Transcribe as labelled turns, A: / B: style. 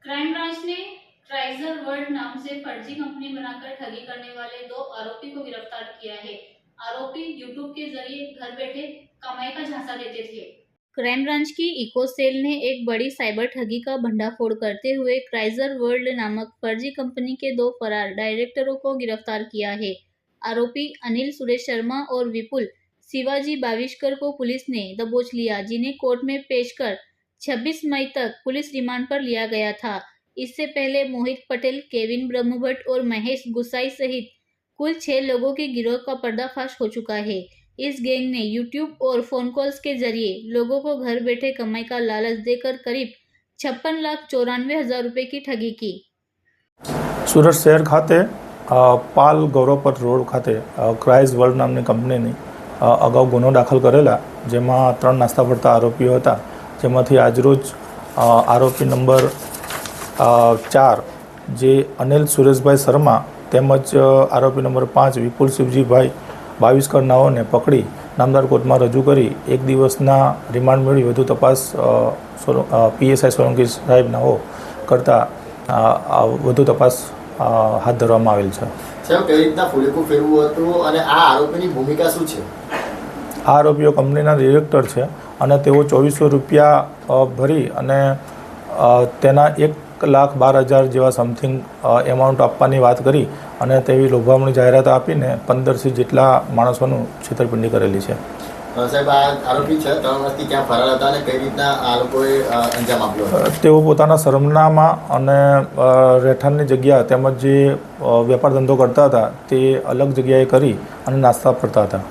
A: Crime branch ने ट्राइजर world नाम से फर्जी कंपनी बनाकर ठगी करने वाले 2 आरोपी को गिरफ्तार किया है। आरोपी यूट्यूब के जरिए घर बैठे कमाई का झांसा देते थे। क्राइम ब्रांच की इको सेल ने एक बड़ी साइबर ठगी का भंडाफोड़ करते हुए ट्राइजर वर्ल्ड नामक फर्जी कंपनी के 2 फरार डायरेक्टरों को गिरफ्तार किया है। आरोपी अनिल सुरेश शर्मा और विपुल शिवाजी बाविस्कर को पुलिस ने दबोच लिया, जिन्हें कोर्ट में पेश कर 26 मई तक पुलिस रिमांड पर लिया गया था। इससे पहले मोहित पटेल, केविन ब्रह्मभट्ट और महेश गुसाई सहित कुल 6 लोगों के गिरोह का पर्दाफाश हो चुका है। इस गैंग ने यूट्यूब और फोन कॉल्स के जरिए लोगों को घर बैठे कमाई का लालच देकर करीब 56,94,000 रुपए की ठगी की।
B: સુરત શહેર ખાતે પાલ ગૌરવપટ રોડ ખાતે ક્રાઇઝ વર્લ્ડ નામની કંપનીની અગાઉ ગુનો દાખલ કરેલા, જેમાં 3 નાસ્તા પડતા આરોપીઓ હતા, જેમાંથી આજરોજ આરોપી નંબર 4 જે અનિલ સુરેશભાઈ શર્મા તેમજ આરોપી નંબર 5 વિપુલ શિવજીભાઈ બાવિસ્કર નાઓને પકડી નામદાર કોર્ટમાં રજૂ કરી 1 દિવસના રિમાન્ડ મેળવી વધુ તપાસ પીએસઆઈ સોલંકી સાહેબ નાઓ કરતા વધુ તપાસ હાથ ધરવામાં આવેલ છે।
C: સાહેબ, કઈ રીતના ફૂલેકું ફેરવું હતું અને આ આરોપીની ભૂમિકા શું છે?
B: આ આરોપીઓ કંપનીના ડિરેક્ટર છે અને તેઓ 2400 રૂપિયા ભરી અને તેના 1,12,000 જેવા સમથિંગ એમાઉન્ટ આપવાની વાત કરી અને તેવી લોભામણી જાહેરાત આપીને 15 જેટલા માણસોનું છેતરપિંડી કરેલી છે।
C: સાહેબ, આ આરોપી છે 3 વર્ષથી ક્યાં ફરાર હતા અને કઈ રીતના આ લોકોએ અંજામ આપ્યો હતો?
B: તેઓ પોતાના સરનામાં અને રહેઠાણની જગ્યા તેમજ જે વેપાર ધંધો કરતા હતા તે અલગ જગ્યાએ કરી અને નાસ્તા ફરતા હતા।